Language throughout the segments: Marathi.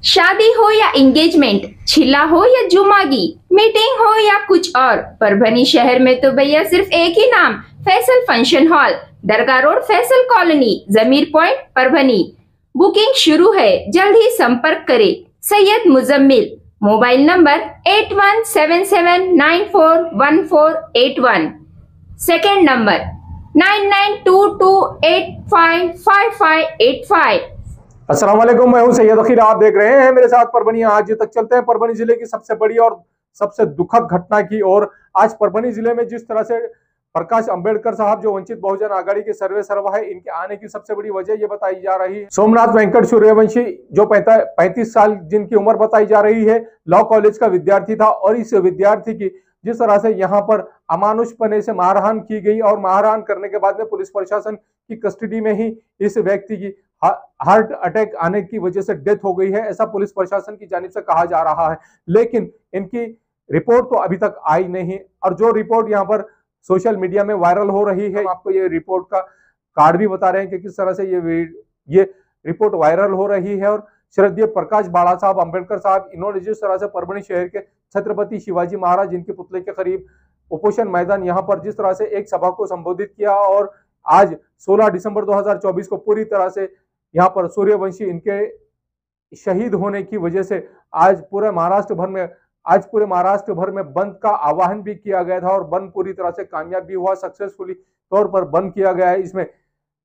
शादी हो या एंगेजमेंट, छिल्ला हो या जुमागी, मीटिंग हो या कुछ और, परभनी शहर में तो भैया सिर्फ एक ही नाम, फैसल फंक्शन हॉल, दरगाह रोड, फैसल कॉलोनी, जमीर पॉइंट, परभनी। बुकिंग शुरू है, जल्द ही संपर्क करें। Syed Muzammil, mobile number 8177941481। Second number 9922855585। अस्सलाम वालेकुम, मैं हूं सैयद अखील। आप देख रहे हैं मेरे साथ परभनी। आज तक चलते हैं परभनी जिले की सबसे बड़ी और सबसे दुखद घटना की। और आज परभनी जिले में जिस तरह से प्रकाश अंबेडकर साहब जो वंचित बहुजन आघाड़ी के सर्वे सर्वा है, इनके आने की सबसे बड़ी वजह ये बताई जा रही है। सोमनाथ वेंकट सूर्यवंशी जो 35 साल जिनकी उम्र बताई जा रही है, लॉ कॉलेज का विद्यार्थी था और इस विद्यार्थी की जिस तरह से यहाँ पर अमानुषपने से मारहान की गई और मारहान करने के बाद में पुलिस प्रशासन की कस्टडी में ही इस व्यक्ति की हार्ट अटैक आने की वजह से डेथ हो गई है, ऐसा पुलिस प्रशासन की जानिब से कहा जा रहा है। लेकिन इनकी रिपोर्ट तो अभी तक आई नहीं। और जो रिपोर्ट यहाँ पर सोशल मीडिया में वायरल हो रही है, आपको ये रिपोर्ट का कार्ड भी बता रहे हैं कि किस तरह से ये रिपोर्ट वायरल हो रही है। और श्रद्धेय प्रकाश बाला साहब अंबेडकर साहब, इन्होंने जिस तरह से परभनी शहर के छत्रपति शिवाजी महाराज जिनके पुतले के करीब उपोषण मैदान यहाँ पर जिस तरह से एक सभा को संबोधित किया, और आज 16 दिसंबर 2024 को पूरी तरह से यहाँ पर सूर्यवंशी इनके शहीद होने की वजह से आज पूरे महाराष्ट्र भर में बंद का आह्वान भी किया गया था और बंद पूरी तरह से कामयाब भी हुआ। सक्सेसफुली तौर पर बंद किया गया है। इसमें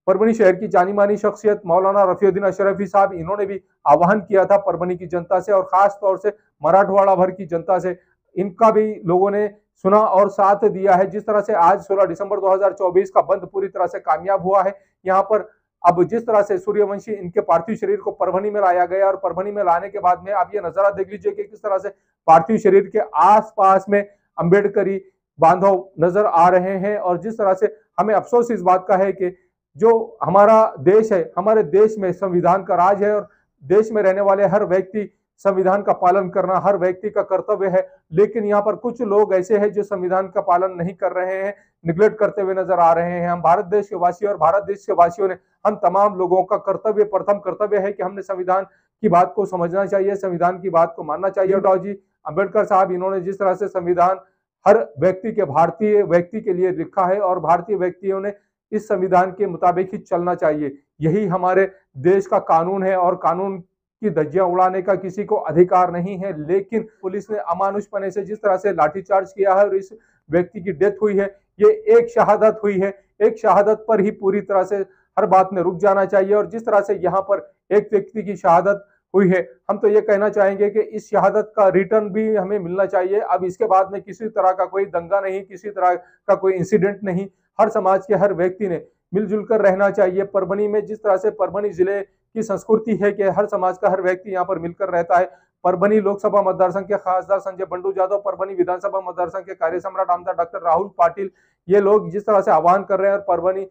परभनी शहर की जानी मानी शख्सियत मौलाना रफीउद्दीन अशरफी साहब, इन्होंने भी आह्वान किया था परभनी की जनता से और खास तौर से मराठवाड़ा भर की जनता से। इनका भी लोगों ने सुना और साथ दिया है। जिस तरह से आज 16 दिसंबर 2024 का बंद पूरी तरह से कामयाब हुआ है। यहाँ पर अब जिस तरह से सूर्यवंशी इनके पार्थिव शरीर को परभनी में लाया गया और परभनी में लाने के बाद में आप ये नजारा देख लीजिए कि किस तरह से पार्थिव शरीर के आसपास में अंबेडकरी बांधव नजर आ रहे हैं। और जिस तरह से हमें अफसोस इस बात का है कि जो हमारा देश है, हमारे देश में संविधान का राज है और देश में रहने वाले हर व्यक्ति संविधान का पालन करना हर व्यक्ति का कर्तव्य है। लेकिन यहाँ पर कुछ लोग ऐसे हैं जो संविधान का पालन नहीं कर रहे हैं, निगलेक्ट करते हुए नजर आ रहे हैं। हम भारत देश के वासी और भारत देश के वासियों ने, हम तमाम लोगों का कर्तव्य, प्रथम कर्तव्य है कि हमने संविधान की बात को समझना चाहिए, संविधान की बात को मानना चाहिए। डॉ जी अम्बेडकर साहब, इन्होंने जिस तरह से संविधान हर व्यक्ति के, भारतीय व्यक्ति के लिए लिखा है और भारतीय व्यक्तियों ने इस संविधान के मुताबिक ही चलना चाहिए। यही हमारे देश का कानून है और कानून की धज्जियां उड़ाने का किसी को अधिकार नहीं है। लेकिन पुलिस ने अमानुषपने से जिस तरह से लाठीचार्ज किया है और इस व्यक्ति की डेथ हुई है, ये एक शहादत हुई है। एक शहादत पर ही पूरी तरह से हर बात में रुक जाना चाहिए। और जिस तरह से यहाँ पर एक व्यक्ति की शहादत हुई है, हम तो ये कहना चाहेंगे कि इस शहादत का रिटर्न भी हमें मिलना चाहिए। अब इसके बाद में किसी तरह का कोई दंगा नहीं, किसी तरह का कोई इंसिडेंट नहीं। हर समाज के हर व्यक्ति ने मिलजुल कर रहना चाहिए। परभनी में जिस तरह से परभनी जिले की संस्कृति है कि हर समाज का हर व्यक्ति यहाँ पर मिलकर रहता है। परभनी लोकसभा मतदार संघ के खासदार संजय बंडू जाधव, परभनी विधानसभा मतदार संघ के कार्य सम्राट आमदार डॉक्टर राहुल पाटिल, ये लोग जिस तरह से आह्वान कर रहे हैं। और परभनी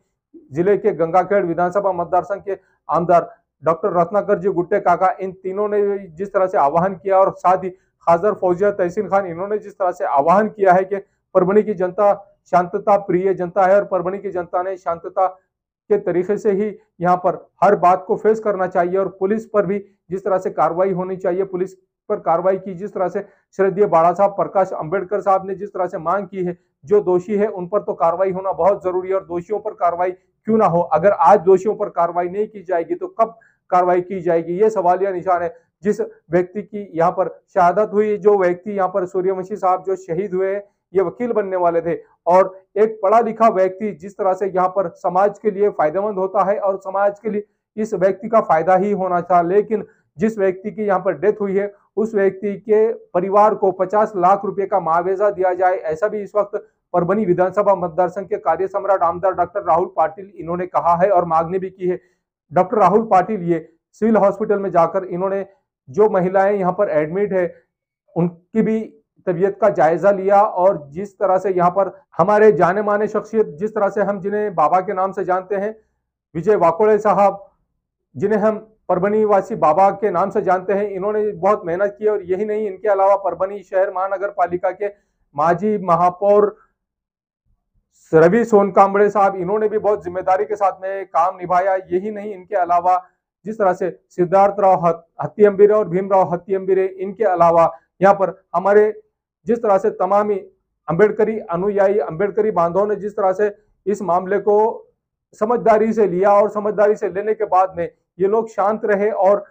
जिले के गंगाखेड़ विधानसभा मतदार संघ के आमदार डॉक्टर रत्नाकर जी गुट्टे काका, इन तीनों ने जिस तरह से आह्वान किया और साथ ही खासदार फौजिया तहसीन खान, इन्होंने जिस तरह से आह्वान किया है कि परभनी की जनता शांतता प्रिय जनता है और परभनी की जनता ने शांतता के तरीके से ही यहाँ पर हर बात को फेस करना चाहिए। और पुलिस पर भी जिस तरह से कार्रवाई होनी चाहिए, पुलिस पर कार्रवाई की जिस तरह से श्रद्धेय बाला साहब प्रकाश अंबेडकर साहब ने जिस तरह से मांग की है, जो दोषी है उन पर तो कार्रवाई होना बहुत जरूरी है। और दोषियों पर कार्रवाई क्यों ना हो, अगर आज दोषियों पर कार्रवाई नहीं की जाएगी तो कब कार्रवाई की जाएगी, ये सवालिया निशान है। जिस व्यक्ति की यहाँ पर शहादत हुई, जो व्यक्ति यहाँ पर सूर्यवंशी साहब जो शहीद हुए, ये वकील बनने वाले थे और एक पढ़ा लिखा व्यक्ति जिस तरह से यहाँ पर समाज के लिए फायदेमंद होता है और समाज के लिए इस व्यक्ति का फायदा ही होना था। लेकिन जिस व्यक्ति की यहाँ पर डेथ हुई है, उस व्यक्ति के परिवार को 50 लाख रुपए का मुआवजा दिया जाए, ऐसा भी इस वक्त परभनी विधानसभा मतदार संघ के कार्य सम्राट आमदार डॉक्टर राहुल पाटिल इन्होंने कहा है और मांगनी भी की है। डॉक्टर राहुल पाटिल ये सिविल हॉस्पिटल में जाकर इन्होंने जो महिलाएं यहाँ पर एडमिट है उनकी भी तबीयत का जायजा लिया। और जिस तरह से यहाँ पर हमारे जाने माने शख्सियत, जिस तरह से हम जिन्हें बाबा के नाम से जानते हैं, विजय वाकोड़े साहब, जिन्हें हम परभनी वासी बाबा के नाम से जानते हैं, इन्होंने बहुत मेहनत की। और यही नहीं, इनके अलावा परभनी शहर महानगर पालिका के माजी महापौर रवि सोनकांबड़े साहब, इन्होंने भी बहुत जिम्मेदारी के साथ में काम निभाया। यही नहीं, इनके अलावा जिस तरह से सिद्धार्थराव हत्तियंबिरे और भीमराव हत्तियंबिरे, इनके अलावा यहाँ पर हमारे जिस तरह से तमामी अंबेडकरी अनुयायी, अंबेडकरी बांधवों ने जिस तरह से इस मामले को समझदारी से लिया और समझदारी से लेने के बाद में ये लोग शांत रहे और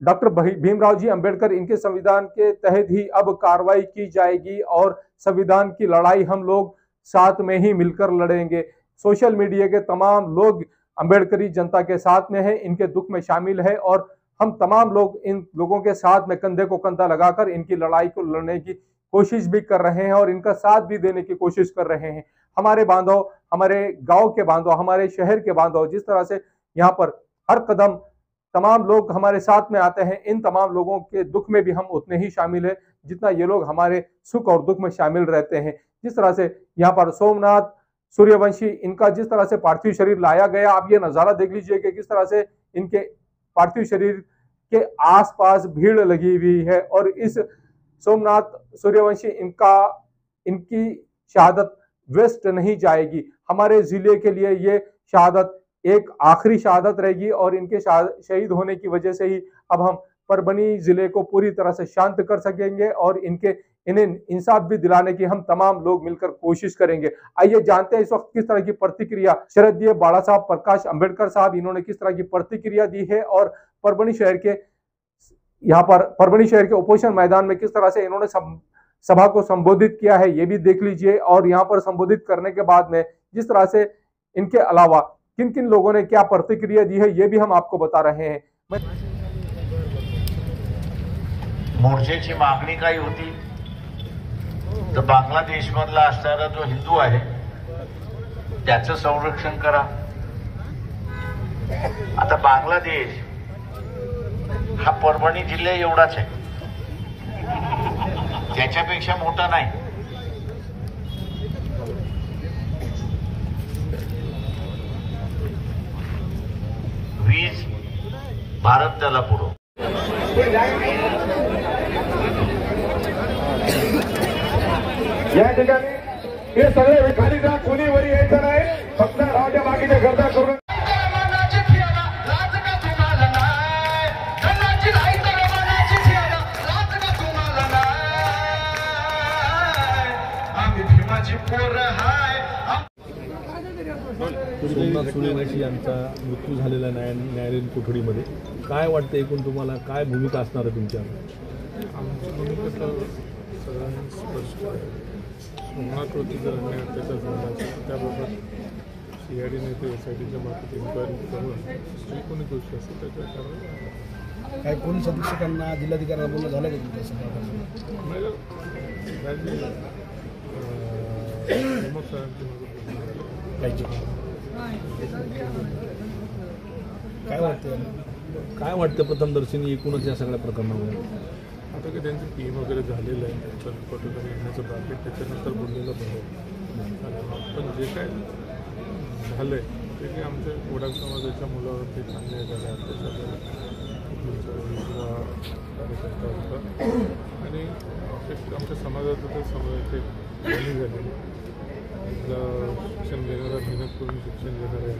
डॉक्टर भीमराव जी अंबेडकर, इनके संविधान के तहत ही अब कार्रवाई की जाएगी और संविधान की लड़ाई हम लोग साथ में ही मिलकर लड़ेंगे। सोशल मीडिया के तमाम लोग अंबेडकरी जनता के साथ में है, इनके दुख में शामिल है और हम तमाम लोग इन लोगों के साथ में कंधे को कंधा लगाकर इनकी लड़ाई को लड़ने की कोशिश भी कर रहे हैं और इनका साथ भी देने की कोशिश कर रहे हैं। हमारे बांधव, हमारे गांव के बांधव, हमारे शहर के बांधव, जिस तरह से यहाँ पर हर कदम तमाम लोग हमारे साथ में आते हैं, इन तमाम लोगों के दुख में भी हम उतने ही शामिल है जितना ये लोग हमारे सुख और दुख में शामिल रहते हैं। जिस तरह से यहाँ पर सोमनाथ सूर्यवंशी, इनका जिस तरह से पार्थिव शरीर लाया गया, आप ये नजारा देख लीजिए कि किस तरह से इनके पार्थिव शरीर के आसपास भीड़ लगी हुई है और इस सोमनाथ सूर्यवंशी, इनकी शहादत वेस्ट नहीं जाएगी। हमारे जिले के लिए ये शहादत एक आखिरी शहादत रहेगी और इनके शहीद होने की वजह से ही अब हम परभनी जिले को पूरी तरह से शांत कर सकेंगे और इन्हें इंसाफ भी दिलाने की हम तमाम लोग मिलकर कोशिश करेंगे। आइए जानते हैं इस वक्त किस तरह की प्रतिक्रिया शरदीय बाला साहब प्रकाश अंबेडकर साहब, इन्होंने किस तरह की प्रतिक्रिया दी है और परभनी शहर के यहाँ पर परभनी शहर के उपोषण मैदान में किस तरह से इन्होंने सभा को संबोधित किया है, ये भी देख लीजिए। और यहाँ पर संबोधित करने के बाद में जिस तरह से इनके अलावा किन किन लोगों ने क्या प्रतिक्रिया दी है, ये भी हम आपको बता रहे हैं। मोर्चेची मागणी काही होती तर बांगलादेशमधला असणारा जो हिंदू आहे त्याचं संरक्षण करा। आता बांगलादेश हा परभणी जिल्हा एवढाच आहे, त्याच्यापेक्षा मोठा नाही। वीज भारत त्याला पुरव। या ठिकाणी हे सगळे विखारी जा, कोणी वरी यायचं नाही, फक्त राजा बाकीच्या गर्दा करून सोमनाथ सूर्यवंशी यांचा मृत्यू झालेला न्यायालयीन कोठडीमध्ये काय वाटतं, एकूण तुम्हाला काय भूमिका असणार आहे तुमच्या? आमची भूमिका तर सगळ्यांना स्पष्ट आहे। सोमनाथवरती जर अन्याय अत्याचार झाला असेल त्याबाबत CIDने ते SITच्या बाबतीत इन्क्वायरी करून जी कोणी गोष्ट असेल त्याच्यावर कारवाई। काय पोलीस अधीक्षकांना, जिल्हाधिकाऱ्यांना बोलणं झालं का तुमच्या काय वाटतं प्रथमदर्शनी एकूणच या सगळ्या प्रकरणामध्ये? आता की त्यांचं PM वगैरे झालेलं आहे, त्यांचं रिपोर्ट वगैरे येण्याचं बाकी, त्याच्यानंतर बोललेलं बरं। पण जे काय झालं आहे ते की आमच्या वडाल समाजाच्या मुलावरती अन्याय झाला, त्याच्यावर कार्यकर्ता होता आणि आमच्या समाजाचं ते समाजाचे कमी झाले, शिक्षण देणारा मेहनत करून शिक्षण देणाऱ्या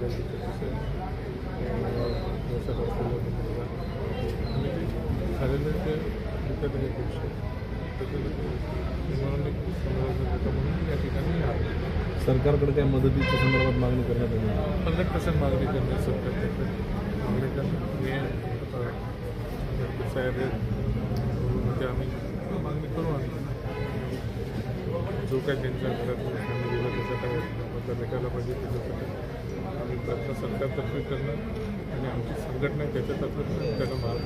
झालेलं ते विकत हे करू शकतो म्हणून समाजाचा म्हणून या ठिकाणी सरकारकडे काही मदतीच्या संदर्भात मागणी करण्यात आली? 100% मागणी करण्यास सरकारकडे मागणी करण्यात साहेब ते आम्ही मागणी करू आणि जो काय त्यांच्या घरातून फॅमिलीला त्याचा काय बदला भेटायला पाहिजे त्याच्यासाठी आम्ही प्रयत्न सरकारतर्फे करणं आणि आमची संघटना त्याच्यातर्फे त्याला मार्ग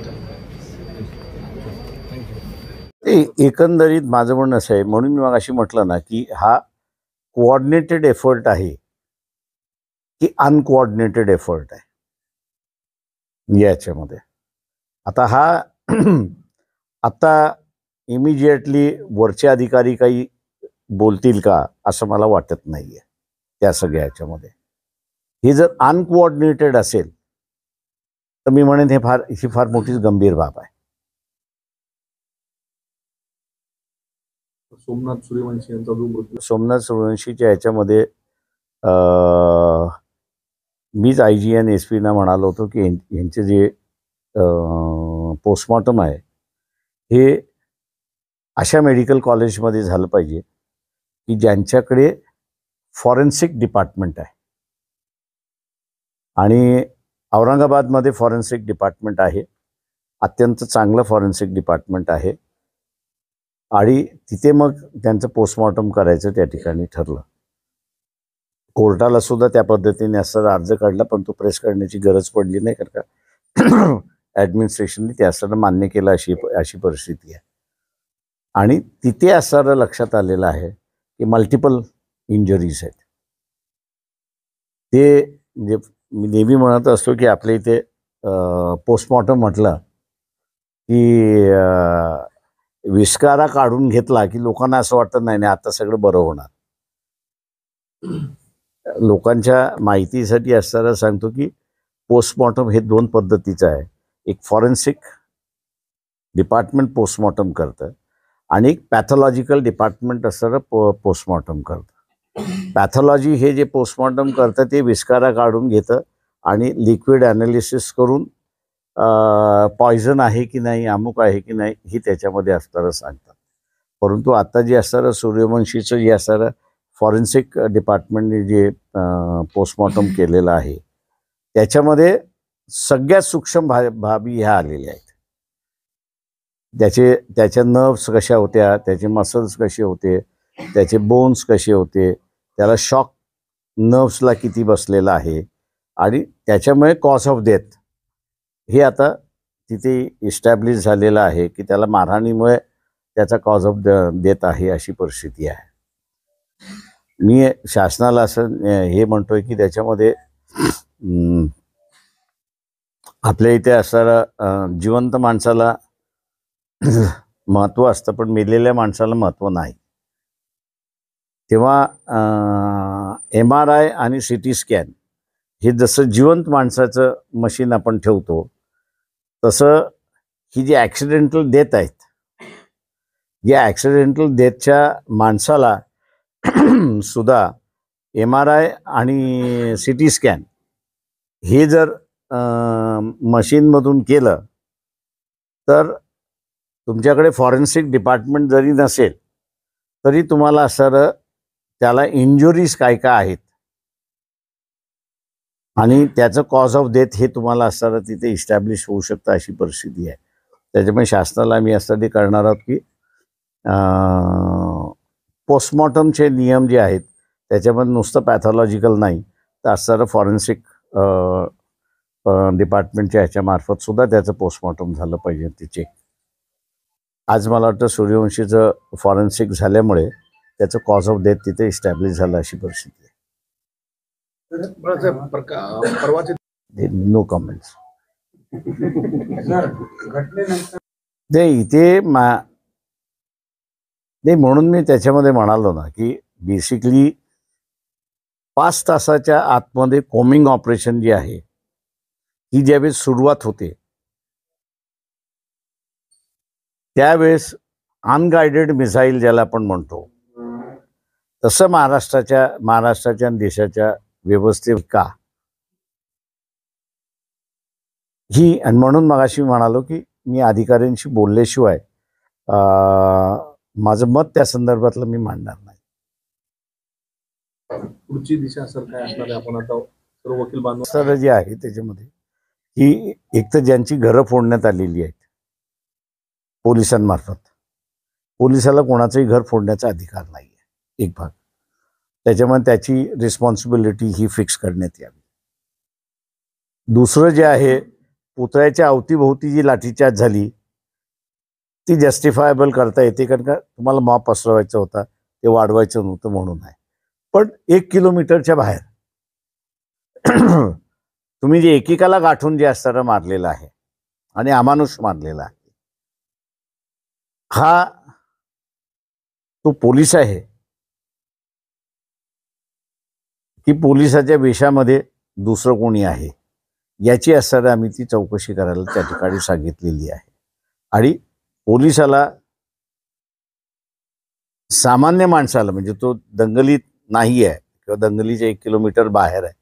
एकंदरीत माझं म्हणणं असं आहे, म्हणून मी मगाशी म्हटलं ना की हा कोऑर्डिनेटेड एफर्ट आहे की अनकोऑर्डिनेटेड एफर्ट आहे याच्यामध्ये। आता हा आता इमिजिएटली वरचे अधिकारी काही बोलतील का असं मला वाटत नाही आहे त्या सगळ्या ह्याच्यामध्ये। हे जर अनकोऑर्डिनेटेड असेल तर मी म्हणेन ही फार मोठी गंभीर बाब आहे। सोमनाथ सूर्यवंशी यांचा जो मृत्यू, सोमनाथ सूर्यवंशीच्या ह्याच्यामध्ये मीच IG आणि SP ना म्हणालो होतो की यांचे जे पोस्टमॉर्टम आहे हे अशा मेडिकल कॉलेजमध्ये झालं पाहिजे की ज्यांच्याकडे फॉरेन्सिक डिपार्टमेंट आहे. आणि औरंगाबादमध्ये फॉरेन्सिक डिपार्टमेंट आहे, अत्यंत चांगलं फॉरेन्सिक डिपार्टमेंट आहे. आणि तिथे मग त्यांचं पोस्टमॉर्टम करायचं त्या ठिकाणी ठरलं. कोर्टाला सुद्धा त्या पद्धतीने असा अर्ज काढला, पण तो प्रेस करण्याची गरज पडली नाही, कारण का ॲडमिनिस्ट्रेशनने ते असताना मान्य केलं अशी परिस्थिती आहे. आणि तिथे असणारं लक्षात आलेलं आहे की मल्टिपल इंजरीज आहेत. ते म्हणजे मी नेहमी म्हणत असतो की आपल्या इथे पोस्टमॉर्टम म्हटलं की विस्कारा काढून घेतला की लोकांना असं वाटतं नाही आता सगळं बरं होणार. लोकांच्या माहितीसाठी असताना सांगतो की पोस्टमॉर्टम हे 2 पद्धतीचं आहे. एक फॉरेन्सिक डिपार्टमेंट पोस्टमॉर्टम करतं आणि एक पॅथॉलॉजिकल डिपार्टमेंट असणारं पोस्टमॉर्टम करतं. पॅथॉलॉजी हे जे पोस्टमॉर्टम करतं ते विस्कारा काढून घेतं आणि लिक्विड ॲनालिसिस करून पॉयझन आहे की नाही, अमुक आहे की नाही ही त्याच्यामध्ये असणारं सांगतात. परंतु आता जे असणारं सूर्यवंशीचं जे असणारं फॉरेन्सिक डिपार्टमेंटने जे पोस्टमॉर्टम केलेलं आहे त्याच्यामध्ये सगळ्यात सूक्ष्म बाबी ह्या आलेल्या आहेत. त्याच्या नर्व्स कशा होत्या, त्याचे मसल्स कसे होते, त्याचे बोन्स कसे होते, त्याला शॉक नर्व्सला किती बसलेला आहे आणि त्याच्यामुळे कॉज ऑफ डेथ हे आता तिथे इस्टॅब्लिश झालेलं आहे की त्याला मारहाणीमुळे त्याचा कॉज ऑफ डेथ आहे अशी परिस्थिती आहे. मी शासनाला असं हे म्हणतोय की त्याच्यामध्ये आपल्या इथे असणारं जिवंत माणसाला महत्त्व असतं पण मेलेल्या माणसाला महत्त्व नाही. तेव्हा MRI आणि CT स्कॅन हे जसं जिवंत माणसाचं मशीन आपण ठेवतो तसं ही जी ॲक्सिडेंटल डेथ आहेत या ॲक्सिडेंटल डेथच्या माणसाला सुद्धा MRI आणि CT स्कॅन हे जर मशीनमधून केलं तर तुमच्याकडे फॉरेन्सिक डिपार्टमेंट जरी नसेल तरी तुम्हाला असं त्याला इंजुरीज काय काय आहेत आणि त्याचं कॉज ऑफ डेथ हे तुम्हाला असणारं तिथे इस्टॅब्लिश होऊ शकतं अशी परिस्थिती आहे. त्याच्यामुळे शासनाला आम्ही यासाठी करणार आहोत की पोस्टमॉर्टमचे नियम जे आहेत त्याच्यामध्ये नुसतं पॅथॉलॉजिकल नाही तर असणारं फॉरेन्सिक डिपार्टमेंटच्या ह्याच्यामार्फत सुद्धा त्याचं पोस्टमॉर्टम झालं पाहिजे ते चेक. आज मला वाटतं सूर्यवंशीचं फॉरेन्सिक झाल्यामुळे त्याचं कॉज ऑफ डेथ तिथे इस्टॅब्लिश झालं अशी परिस्थिती आहे. No comments. नाही इथे नाही म्हणून मी त्याच्यामध्ये म्हणालो ना की बेसिकली 5 तासाच्या आतमध्ये कोमिंग ऑपरेशन जे आहे ही ज्यावेळेस सुरुवात होते त्यावेळेस अनगायडेड मिसाईल ज्याला आपण म्हणतो तसं महाराष्ट्राच्या देशाच्या व्यवस्थेत का ही. आणि म्हणून मगाशी म्हणालो की मी अधिकाऱ्यांशी बोलल्याशिवाय माझं मत त्या संदर्भातलं मी मांडणार नाही. पुढची दिशा सर काय असणार आहे? आपण आता सर्व वकील बांधव सर जे आहे त्याच्यामध्ये की एक तर ज्यांची घरं फोडण्यात आलेली आहेत पोलिसांमार्फत, पोलिसाला कोणाचंही घर फोडण्याचा अधिकार नाही आहे एक भाग. त्याच्यामुळे त्याची रिस्पॉन्सिबिलिटी ही फिक्स करण्यात यावी. दुसरं जे आहे पुतळ्याच्या अवतीभोवती जी लाठीचार्ज झाली ती जस्टिफायबल करता येते कारण का तुम्हाला मॉब पसरवायचा होता ते वाढवायचं नव्हतं म्हणून आहे. पण 1 किलोमीटरच्या बाहेर तुम्ही जे एकेकाला गाठून जे असताना मारलेलं आहे आणि अमानुष मारलेला आहे हा तो पोलीस आहे की पोलिसाच्या वेशामध्ये दुसरं कोणी आहे याची असताना आम्ही ती चौकशी करायला त्या ठिकाणी सांगितलेली आहे. आणि पोलिसाला सामान्य माणसाला म्हणजे तो दंगलीत नाही आहे किंवा दंगलीच्या 1 किलोमीटर बाहेर आहे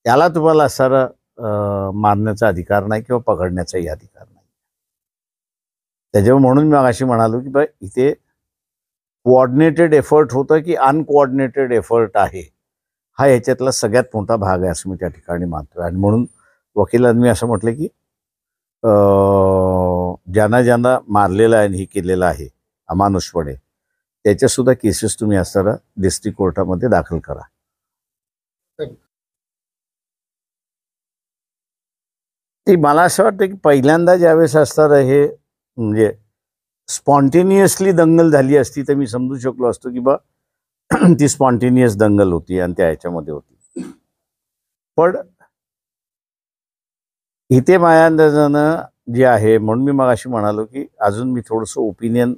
त्याला तुम्हाला असणारं मारण्याचा अधिकार नाही किंवा पकडण्याचाही अधिकार नाही. त्याच्यामुळे म्हणून मी अशी म्हणालो की बा इथे कोऑर्डिनेटेड एफर्ट होतं की अनकोऑर्डिनेटेड एफर्ट आहे, हा याच्यातला सगळ्यात मोठा भाग आहे असं मी त्या ठिकाणी मानतोय. आणि म्हणून वकिलांनी असं म्हटलं की ज्यांना ज्यांना मारलेलं आहे आणि हे केलेलं आहे अमानुषपणे त्याच्यासुद्धा केसेस तुम्ही असताना डिस्ट्रिक्ट कोर्टामध्ये दाखल करा. ते मला असं वाटतं की पहिल्यांदा ज्यावेळेस असताना हे म्हणजे स्पॉन्टेनियसली दंगल झाली असती तर मी समजू शकलो असतो की बा ती स्पॉन्टेनियस दंगल होती आणि त्या ह्याच्यामध्ये होती. पण इथे माझ्या अंदाजानं जे आहे म्हणून मी मग अशी म्हणालो की अजून मी थोडंसं ओपिनियन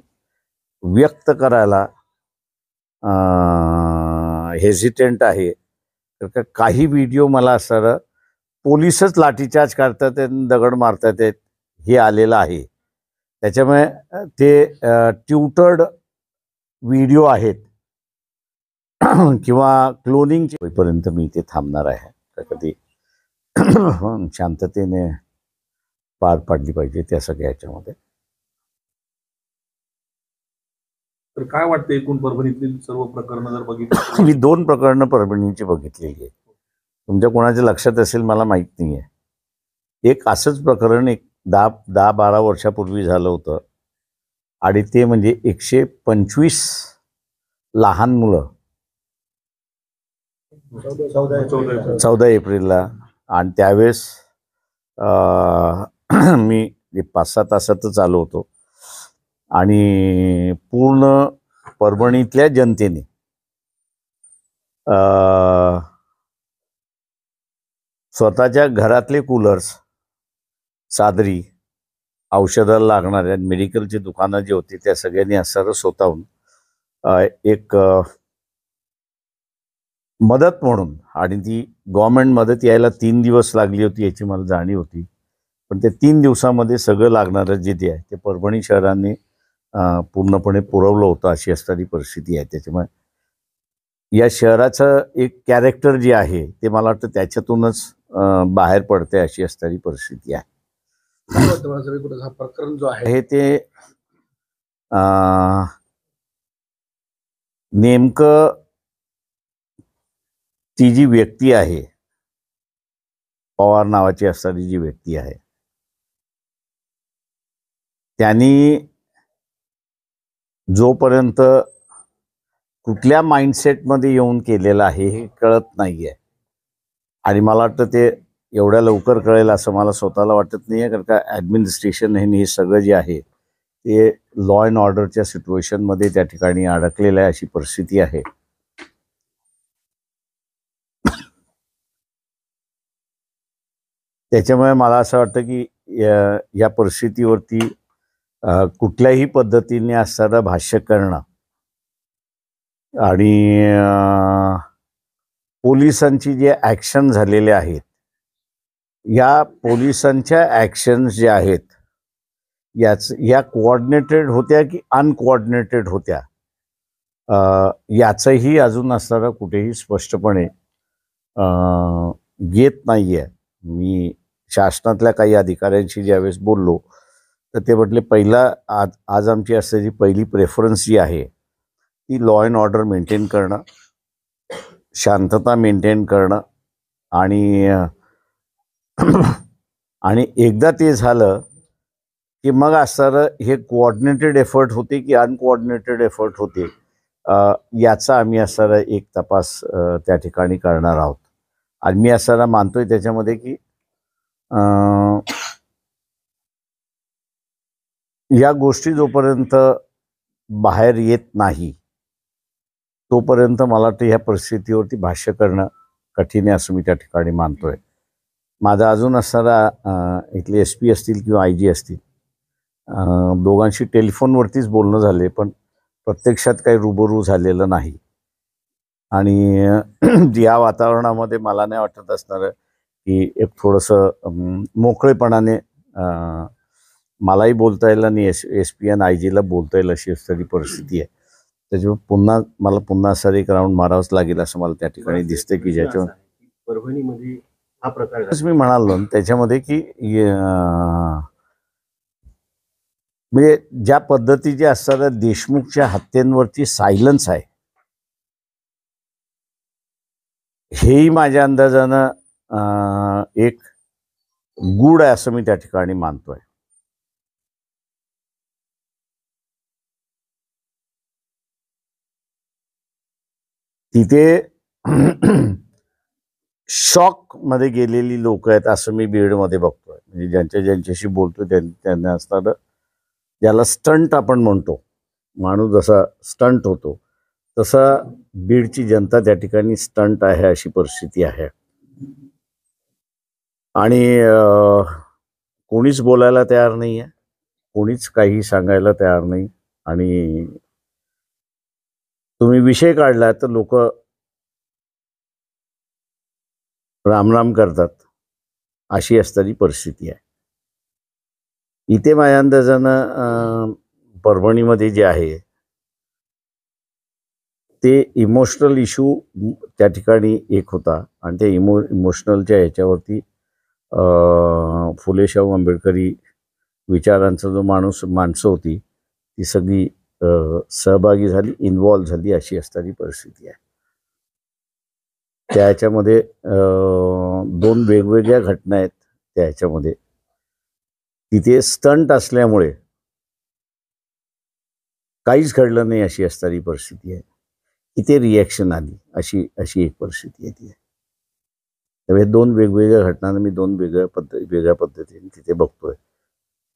व्यक्त करायला हेजिटेंट आहे. तर काही व्हिडिओ मला असताना पोलिसच लाठीचार्ज करतात आहेत, दगड मारतात आहेत हे आलेलं आहे. त्याच्यामुळे ते ट्यूटर्ड व्हिडिओ आहेत किंवा क्लोनिंगचे होईपर्यंत मी इथे थांबणार आहे. कधी शांततेने पार पाडली पाहिजे त्या सगळ्या ह्याच्यामध्ये. तर काय वाटतं एकूण परभणीतली सर्व प्रकरणं जर बघितली? मी 2 प्रकरणं परभणीची बघितलेली आहे. तुमच्या कोणाच्या लक्षात असेल मला माहीत नाही आहे. एक असंच प्रकरण एक 10-12 वर्षापूर्वी झालं होतं आणि ते म्हणजे 125 लहान मुलं 14 एप्रिलला. आणि त्यावेळेस मी 5-6 तासातच आलो होतो आणि पूर्ण परभणीतल्या जनतेने स्वतःच्या घरातले कूलर्स, चादरी, औषधाला लागणाऱ्या मेडिकलची दुकानं जी होती त्या सगळ्यांनी असं स्वतःहून एक मदत म्हणून, आणि ती गव्हर्नमेंट मदत यायला 3 दिवस लागली होती याची मला जाणीव होती. पण ते 3 दिवसामध्ये सगळं लागणारं जे आहे ते परभणी शहराने पूर्णपणे पुरवलं होतं अशी असणारी परिस्थिती आहे. त्याच्यामुळे या शहराचं एक कॅरेक्टर जे आहे ते मला वाटतं त्याच्यातूनच बाहेर पडते अशी असणारी परिस्थिती आहे. हा प्रकरण जो आहे हे ते नेमकं ती जी व्यक्ती आहे पवार नावाची असणारी जी व्यक्ती आहे त्यांनी जोपर्यंत कुठल्या माइंडसेटमध्ये येऊन केलेलं आहे हे कळत नाही आहे. आणि मला वाटतं ते एवढ्या लवकर कळेल असं मला स्वतःला वाटत नाही आहे. कारण का ॲडमिनिस्ट्रेशन हे सगळं जे आहे ते लॉ अँड ऑर्डरच्या सिच्युएशनमध्ये त्या ठिकाणी अडकलेलं आहे अशी परिस्थिती आहे. त्याच्यामुळे मला असं वाटतं की या परिस्थितीवरती कुठल्याही पद्धतीने असताना भाष्य करणं आणि पोलिसांची जे ॲक्शन झालेले आहेत या पोलिसांच्या ॲक्शन्स ज्या आहेत या कोऑर्डिनेटेड होत्या की अनकोऑर्डिनेटेड होत्या याचंही अजून असताना कुठेही स्पष्टपणे येत नाही आहे. मी शासनातल्या काही अधिकाऱ्यांशी ज्यावेळेस बोललो तर ते म्हटले आज आमची असलेली पहिली प्रेफरन्स जी आहे ती लॉ अँड ऑर्डर मेंटेन करणं, शांतता मेंटेन करणं आणि एकदा ते झालं की मग असणारं हे कोऑर्डिनेटेड एफर्ट होते की अनकोऑर्डिनेटेड एफर्ट होते याचा आम्ही असणारा एक तपास त्या ठिकाणी करणार आहोत. आणि मी असताना मानतोय त्याच्यामध्ये की या गोष्टी जोपर्यंत बाहेर येत नाही तोपर्यंत मला वाटतं ह्या परिस्थितीवरती भाष्य करणं कठीण आहे असं मी त्या ठिकाणी मानतोय. माझा अजून असणारा इथले SP असतील किंवा IG असतील दोघांशी टेलिफोनवरतीच बोलणं झाले पण प्रत्यक्षात काही रुबरू झालेलं नाही. आणि या वातावरणामध्ये मला नाही वाटत असणार की एक थोडंसं मोकळेपणाने मलाही बोलता येईल आणि SP आणि IG ला बोलता येईल अशी असणारी परिस्थिती आहे. त्याच्यामुळे मला पुन्हा असं एक राऊंड मारावंच लागेल असं मला त्या ठिकाणी दिसतं की ज्याच्यावर परभणीमध्ये हा प्रकार असं मी म्हणालो ना, त्याच्यामध्ये की म्हणजे ज्या पद्धतीचे असतात देशमुखच्या हत्येंवरती सायलन्स आहे, हेही माझ्या अंदाजानं एक गूढ आहे असं मी त्या ठिकाणी मानतोय. तिथे शॉक मध्ये गेलेली लोक आहेत असं मी बीडमध्ये बघतोय. म्हणजे ज्यांच्याशी बोलतोय त्यांना असताना ज्याला स्टंट आपण म्हणतो, माणूस जसा स्टंट होतो तसा बीडची जनता त्या ठिकाणी स्टंट आहे अशी परिस्थिती आहे. आणि कोणीच बोलायला तयार नाही आहे, कोणीच काही सांगायला तयार नाही. आणि तुम्ही विषय काढला तर लोक रामराम करतात अशी असणारी परिस्थिती आहे. इथे माझ्या अंदाजानं परभणीमध्ये जे आहे ते इमोशनल इश्यू त्या ठिकाणी एक होता. आणि त्या इमोशनलच्या ह्याच्यावरती फुले शाहू आंबेडकरी विचारांचा जो माणसं होती ती सगळी सहभागी झाली, इन्व्हॉल्व झाली अशी असणारी परिस्थिती आहे. त्याच्यामध्ये दोन वेगवेगळ्या घटना आहेत. त्याच्यामध्ये तिथे स्टंट असल्यामुळे काहीच घडलं नाही अशी असणारी परिस्थिती आहे. इथे रिॲक्शन आली अशी एक परिस्थिती आहे ती. त्यामुळे दोन वेगवेगळ्या घटनांना मी दोन वेगळ्या पद्धतीने तिथे बघतोय.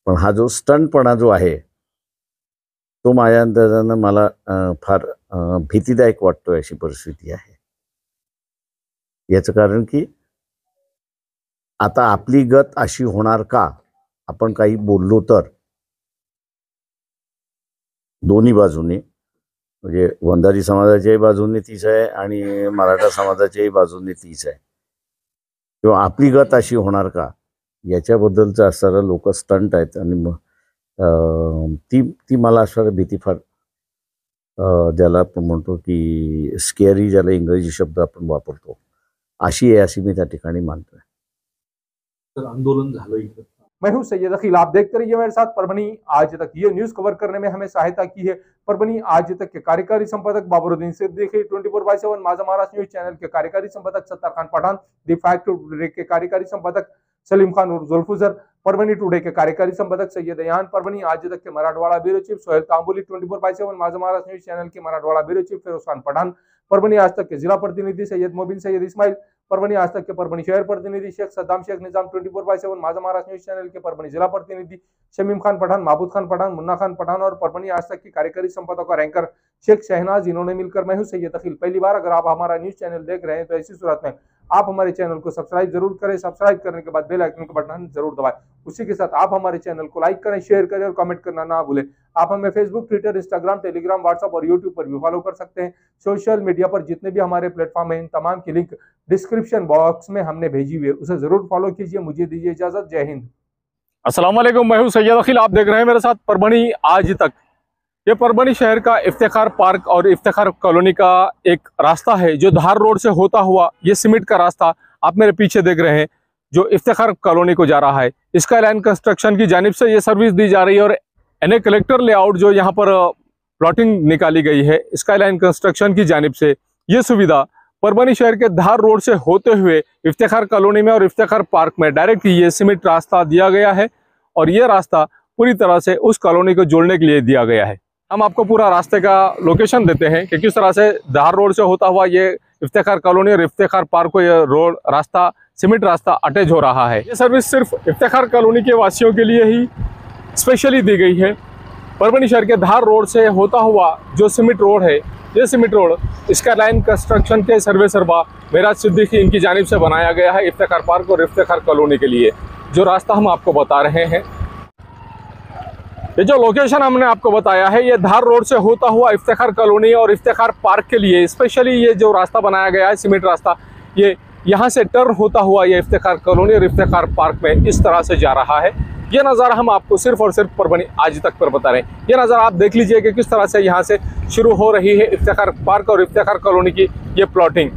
पण हा जो स्टंटपणा जो आहे तो माझ्या अंदाजानं मला फार भीतीदायक वाटतोय अशी परिस्थिती आहे. याचं कारण की आता आपली गत अशी होणार का, आपण काही बोललो तर दोन्ही बाजूने, म्हणजे वंजारी समाजाच्याही बाजूने तीच आहे आणि मराठा समाजाच्याही बाजूने तीच आहे, किंवा आपली गत अशी होणार का याच्याबद्दलचं असणारं लोक स्टंट आहेत. आणि मग ती मला असणारं भीती फार, ज्याला आपण म्हणतो की स्केअरी, ज्याला इंग्रजी शब्द आपण वापरतो, अशी आहे अशी मी त्या ठिकाणी मानतोय. तर आंदोलन झालं इथं. मैं हूं सैयद अखिल, आप देखते रहिए मेरे साथ परभनी आज तक। ये न्यूज कवर करने में हमें सहायता की है परभनी आज तक के कार्यकारी संपादक बाबरुद्दीन सिद्दीकी, 24/7 माझा महाराष्ट्र न्यूज चैनल के कार्यकारी संपादक Sattar Khan Pathan, the fact today के कार्यकारी संपादक सलीम खान उर्फ जुल्फुजर, परभनी टुडे के कार्यकारी संपादक सैयद अयान, परभनी आज तक के मराठवाड़ा ब्यूरो चीफ सोहेल तांबुली, 24/7 माझा महाराष्ट्र न्यूज चैनल के मराठवाड़ा ब्यूरो चीफ फिरोज खान पठान, परभनी आज तक के जिला प्रतिनिधि सैयद मोबिन सैयद इस्माइल, परभनी आज तक के परभनी शहर प्रतिनिधि शेख सद्दाम शेख निजाम, 24/7 माझा महाराष्ट्र न्यूज चैनल के परभनी जिला प्रतिनिधि शमीम खान पठान, महबूद खान पठान, मुन्ना खान पठान और परभनी आज तक के कार्यकारी संपादक और एंकर शेख शहनाज, इन्होंने मिलकर मैं हूं सैयद अखिल। पहली बार अगर आप हमारा न्यूज चैनल देख रहे हैं तो ऐसी सूरत में आप हमारे चैनल को सब्सक्राइब जरूर करें। सब्सक्राइब करने के बाद बेल आइकन का बटन जरूर दबाएं। उसी के साथ आप हमारे चैनल को लाइक करें, शेयर करें और कमेंट करना ना भूलें। आप हमें Facebook, Twitter, Instagram, Telegram, WhatsApp और यूट्यूब पर भी फॉलो कर सकते हैं। सोशल मीडिया पर जितने भी हमारे प्लेटफॉर्म हैं इन तमाम की लिंक डिस्क्रिप्शन बॉक्स में हमने भेजी हुई है, उसे जरूर फॉलो कीजिए। मुझे दीजिए इजाजत, जय हिंद। अस्सलाम वालेकुम, मैं हूं सैयद अखिल, आप देख रहे हैं मेरे साथ परभनी आज तक। ये परभनी शहर का इफ्तिखार पार्क और इफ्तिखार कॉलोनी का एक रास्ता है जो धार रोड से होता हुआ, ये सीमेंट का रास्ता आप मेरे पीछे देख रहे हैं जो इफ्तिखार कॉलोनी को जा रहा है। इसका लाइन कंस्ट्रक्शन की जानिब से ये सर्विस दी जा रही है और एनए कलेक्टर लेआउट जो यहाँ पर प्लॉटिंग निकाली गई है स्काई लाइन कंस्ट्रक्शन की जानिब से, ये सुविधा परभनी शहर के धार रोड से होते हुए इफ्तिखार कॉलोनी में और इफ्तिखार पार्क में डायरेक्ट ये सीमेंट रास्ता दिया गया है और ये रास्ता पूरी तरह से उस कॉलोनी को जोड़ने के लिए दिया गया है। हम आपको पूरा रास्ते का लोकेशन देते हैं कि किस तरह से धार रोड से होता हुआ ये इफ्तिखार कॉलोनी और इफ्तिखार पार्क को ये रोड रास्ता, सीमेंट रास्ता अटैच हो रहा है। ये सर्विस सिर्फ इफ्तिखार कॉलोनी के वासियों के लिए ही स्पेशली दी गई है। परभनी शहर के धार रोड से होता हुआ जो सीमेंट रोड है, ये सीमेंट रोड इसका लाइन कंस्ट्रक्शन के सर्वे सरबा मेराज सिद्दीकी इनकी जानिब से बनाया गया है इफ्तिखार पार्क और इफ्तिखार कॉलोनी के लिए। जो रास्ता हम आपको बता रहे हैं, ये जो लोकेशन हमने आपको बताया है, ये धार रोड से होता हुआ इफ्तिखार कॉलोनी और इफ्तिखार पार्क के लिए स्पेशली ये जो रास्ता बनाया गया है सीमेंट रास्ता, ये यहाँ से टर्न होता हुआ ये इफ्तिखार कॉलोनी और इफ्तिखार पार्क में इस तरह से जा रहा है। ये नज़ारा हम आपको सिर्फ और सिर्फ परभनी आज तक पर बता रहे हैं। ये नज़ारा आप देख लीजिए कि किस तरह से यहाँ से शुरू हो रही है इफ्तिखार पार्क और इफ्तिखार कॉलोनी की ये प्लॉटिंग।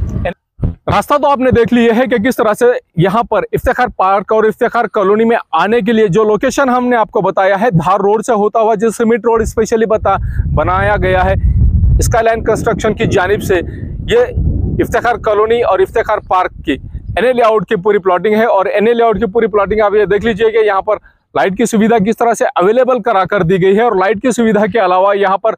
रास्ता तो आपने देख लिया है कि किस तरह से यहाँ पर इफ्तिखार पार्क और इफ्तिखार कॉलोनी में आने के लिए जो लोकेशन हमने आपको बताया है, धार रोड से होता हुआ जो सीमेंट रोड स्पेशली बनाया गया है स्काईलाइन कंस्ट्रक्शन की जानिब से, ये इफ्तिखार कॉलोनी और इफ्तिखार पार्क की एनए लेआउट की पूरी प्लॉटिंग है। और एनए लेआउट की पूरी प्लॉटिंग आप ये देख लीजिए कि यहाँ पर लाइट की सुविधा किस तरह से अवेलेबल करा कर दी गई है। और लाइट की सुविधा के अलावा यहाँ पर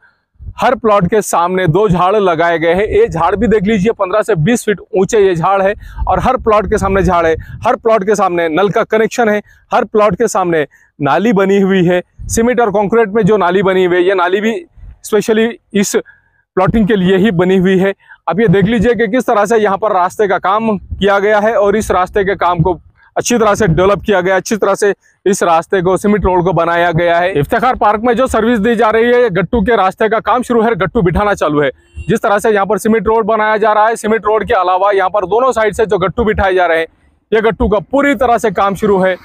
हर प्लॉट के सामने 2 झाड़ लगाए गए हैं। ये झाड़ भी देख लीजिए 15 से 20 फीट ऊंचे ये झाड़ है और हर प्लॉट के सामने झाड़ है। हर प्लॉट के सामने नल का कनेक्शन है। हर प्लॉट के सामने नाली बनी हुई है। सीमेंट और कंक्रीट में जो नाली बनी हुई है, ये नाली भी स्पेशली इस प्लॉटिंग के लिए ही बनी हुई है। अब ये देख लीजिए कि किस तरह से यहाँ पर रास्ते का काम किया गया है और इस रास्ते के काम को अच्छी तरह से डेवलप किया गया, अच्छी तरह से इस रास्ते को सीमेंट रोड को बनाया गया है। इफ्तिखार पार्क में जो सर्विस दी जा रही है, गट्टू के रास्ते का काम शुरू है, गट्टू बिठाना चालू है। जिस तरह से यहाँ पर सीमेंट रोड बनाया जा रहा है, सीमेंट रोड के अलावा यहाँ पर दोनों साइड से जो गट्टू बिठाए जा रहे हैं, ये गट्टू का पूरी तरह से काम शुरू है।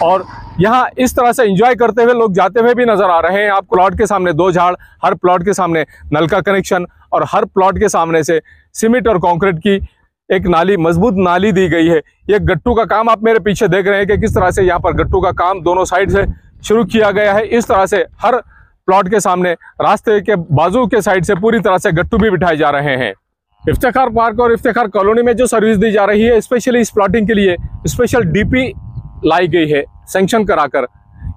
और यहाँ इस तरह से एंजॉय करते हुए लोग जाते हुए भी नजर आ रहे हैं। आप प्लॉट के सामने 2 झाड़, हर प्लॉट के सामने नल का कनेक्शन और हर प्लॉट के सामने से सीमेंट और कंक्रीट की एक नाली, मजबूत नाली दी गई है। ये गट्टू का काम आप मेरे पीछे देख रहे हैं कि किस तरह से यहाँ पर गट्टू का काम दोनों साइड से शुरू किया गया है। इस तरह से हर प्लॉट के सामने रास्ते के बाजू के साइड से पूरी तरह से गट्टू भी बिठाए जा रहे हैं। इफ्तिखार पार्क और इफ्तिखार कॉलोनी में जो सर्विस दी जा रही है, स्पेशली इस प्लॉटिंग के लिए स्पेशल डीपी लाई गई है सैंक्शन कराकर।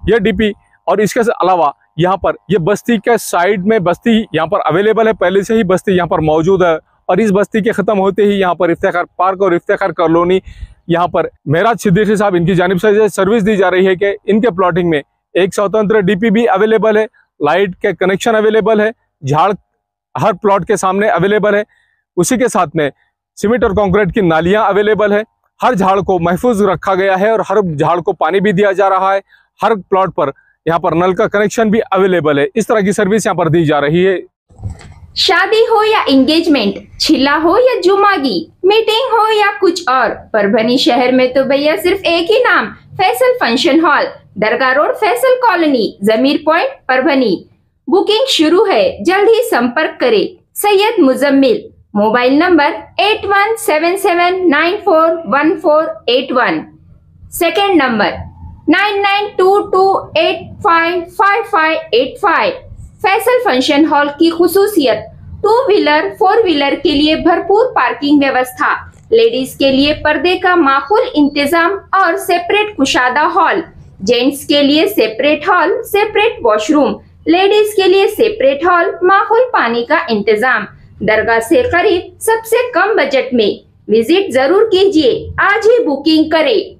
ये डीपी और इसके अलावा यहाँ पर ये बस्ती के साइड में बस्ती यहाँ पर अवेलेबल है, पहले से ही बस्ती यहाँ पर मौजूद है। और इस बस्ती के ख़त्म होते ही यहाँ पर इफ्तिखार पार्क और इफ्तिखार कॉलोनी, यहाँ पर मेराज सिद्दीकी साहब इनकी जानिब से सर्विस दी जा रही है कि इनके प्लॉटिंग में एक स्वतंत्र डीपी भी अवेलेबल है, लाइट के कनेक्शन अवेलेबल है, झाड़ हर प्लॉट के सामने अवेलेबल है। उसी के साथ में सीमेंट और कंक्रीट की नालियाँ अवेलेबल है। हर झाड़ को महफूज रखा गया है और हर झाड़ को पानी भी दिया जा रहा है। हर प्लॉट पर यहाँ पर नल का कनेक्शन भी अवेलेबल है। इस तरह की सर्विस यहाँ पर दी जा रही है। शादी हो या एंगेजमेंट, छिला हो या जुमागी, मीटिंग हो या कुछ और, परभनी शहर में तो भैया सिर्फ एक ही नाम, फैसल फंक्शन हॉल, दरगाह रोड, फैसल कॉलोनी, जमीर पॉइंट, परभनी। बुकिंग शुरू है, जल्द ही संपर्क करें। Syed Muzammil, mobile number 8177941481, second number 9922855585। Faisal function hall की खुसूसियत, 2 व्हीलर 4 व्हीलर के लिए भरपूर पार्किंग व्यवस्था, लेडीज के लिए पर्दे का माकूल इंतजाम और सेपरेट कुशादा हॉल, जेंट्स के लिए separate hall, separate washroom, ladies के लिए सेपरेट हॉल, माकूल पानी का इंतजाम, दरगाह से करीब, सबसे कम बजट में। विजिट जरूर कीजिए, आज ही बुकिंग करें।